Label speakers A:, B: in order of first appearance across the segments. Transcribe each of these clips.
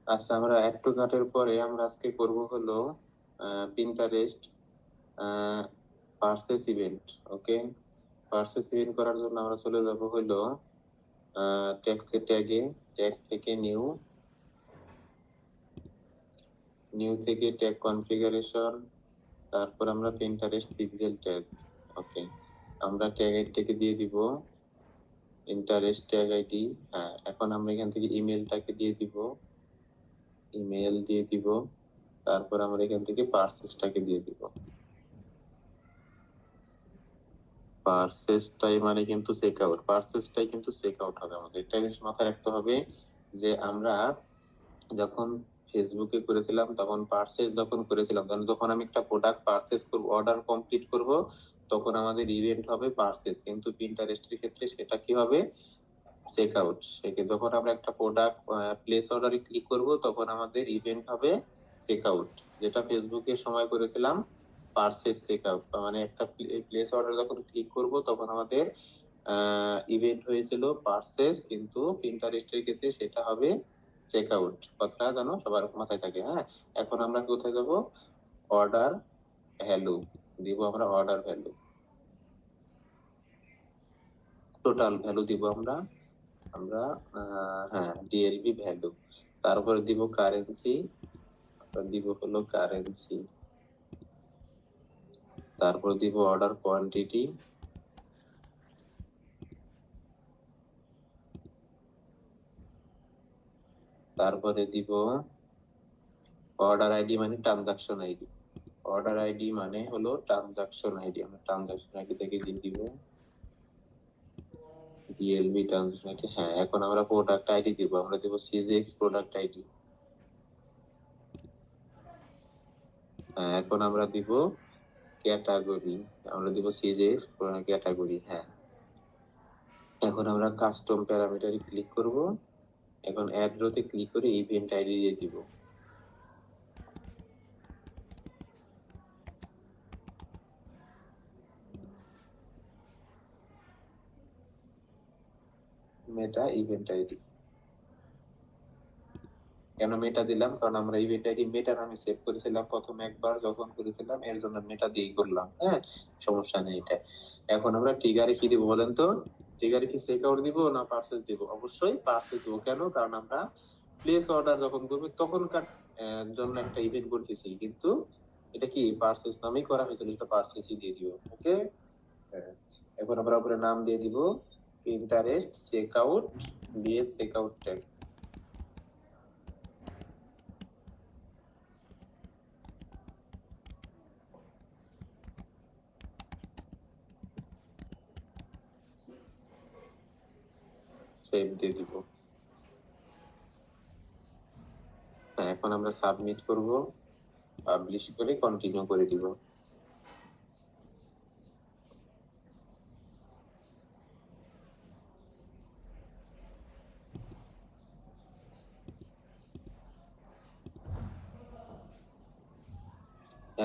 A: আচ্ছা, আমরা add to কার্টের পরে আমরা আজকে করব হলো পিন্টারেস্ট পারচেস ইভেন্ট। ওকে, পারচেস ইভেন্ট করার জন্য আমরা চলে যাব হলো ট্যাক্সে, ট্যাগ থেকে নিউ থেকে ট্যাগ কনফিগারেশন, তারপর আমরা পিন্টারেস্ট পিক্সেল ট্যাগ। ওকে, আমরা ট্যাগ আইডিটাকে দিয়ে দিব ইন্টারেস্ট ট্যাগ আইডি। হ্যাঁ, এখন আমরা এখান থেকে ইমেলটাকে দিয়ে দিব, ইমেল দিয়ে দিব। তারপর আমরা এখান থেকে পারচেসটাকে দিয়ে দিব। পারচেসটাই মানে কিন্তু চেক আউট, পারচেসটাই কিন্তু চেক আউট হবে আমাদের। এটা জিনিস মাথায় রাখতে হবে যে আমরা যখন ফেসবুকে করেছিলাম তখন পারচেস যখন করেছিলাম, যখন আমি একটা প্রোডাক্ট পারচেস করব, অর্ডার কমপ্লিট করব, তখন আমাদের ইভেন্ট হবে পারচেস। কিন্তু পিন্টারেস্টের ক্ষেত্রে সেটা কি হবে? Check out. যখন আমরা একটা প্রোডাক্ট প্লেস অর্ডারে ক্লিক করব তখন আমাদের ইভেন্ট হবে চেক আউট। যেটা ফেসবুকে সময় করেছিলাম পারচেস চেক আউট, মানে একটা প্লেস অর্ডার যখন ক্লিক করব তখন আমাদের ইভেন্ট হয়েছিল পারচেস, কিন্তু পিন্টারেস্টের ক্ষেত্রে সেটা হবে চেক আউট। কথাটা জানো, সবার মাথায় থাকে। হ্যাঁ, এখন আমরা কোথায় যাব? অর্ডার ভ্যালু দিব, আমরা অর্ডার ভ্যালু, টোটাল ভ্যালু দিব আমরা আমরা হ্যাঁ, ডিএলবি ভ্যালু। তারপরে দিব কারেন্সি, দিব হলো কারেন্সি। তারপর দিব অর্ডার কোয়ান্টিটি, তারপরে দিব অর্ডার আইডি মানে ট্রানজাকশন আইডি, অর্ডার আইডি মানে হলো ট্রানজাকশন আইডি। আমরা ট্রানজাকশন আইডি থেকে দিয়ে দিব ডিএলবি ট্রানজাকশন আইডি। হ্যাঁ, এখন আমরা প্রোডাক্ট আইডি দিব, আমরা দিব সিজেএক্স প্রোডাক্ট আইডি। হ্যাঁ, এখন আমরা দিব ক্যাটাগরি, আমরা দিব সিজেএক্স ক্যাটাগরি। হ্যাঁ, এখন আমরা কাস্টম প্যারামিটারে ক্লিক করব। এখন অ্যাড রোতে ক্লিক করে ইভেন্ট আইডি দিয়ে দিব। মেটা ইভেন্ট আইডি। কেন মেটা দিলাম? কারণ আমরা ইভেন্ট আইডি মেটা নামে সেভ করেছিলাম প্রথম একবার যখন করেছিলাম, এর জন্য মেটা দিয়ে করলাম। হ্যাঁ, সমস্যা নেই এটা। এখন আমরা ট্রিগারে কি দিব বলেন তো? ট্রিগারে কি চেক আউট দিব না পারচেজ দিব? অবশ্যই পারচেজ দিব। কেন? কারণ আমরা প্লেস অর্ডার যখন করব তখনকার জন্য একটা ইভেন্ট করতেছি, কিন্তু এটা কি পারচেজ নামেই করা হয়েছিল, এটা পারচেজই দিয়ে দিব। ওকে, এখন আমরা উপরে নাম দিয়ে দিব interest check out BS check out tag. Save দিয়ে দিব। এখন আমরা সাবমিট করব, পাবলিশ করে কন্টিনিউ করে দিব।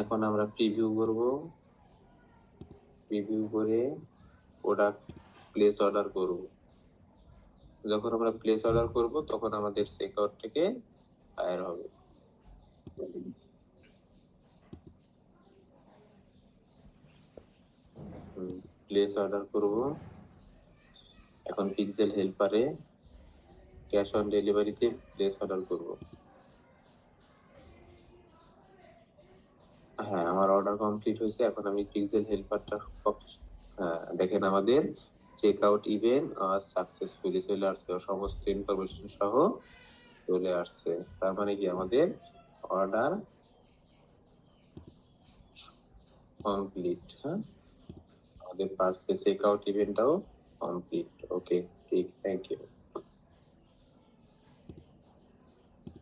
A: এখন আমরা প্রিভিউ করব, প্রিভিউ করে প্রোডাক্ট প্লেস অর্ডার করব। যখন আমরা প্লেস অর্ডার করব তখন আমাদের চেকআউট থেকে ফায়ার হবে। প্লেস অর্ডার করব। এখন পিক্সেল হেল্পারে ক্যাশ অন ডেলিভারিতে প্লেস অর্ডার করব। হ্যাঁ, আমার অর্ডার কমপ্লিট হয়েছে। এখন আমি পিক্সেল হেল্পারটা দেখেন আমাদের চেক আউট ইভেন্ট সাকসেসফুলি চলে আসছে, সমস্ত ইনফরমেশন সহ চলে আসছে। তার মানে কি আমাদের অর্ডার কমপ্লিট। হ্যাঁ, আমাদের পার্সেল চেক আউট ইভেন্টটাও কমপ্লিট। ওকে, ঠিক, থ্যাংক ইউ।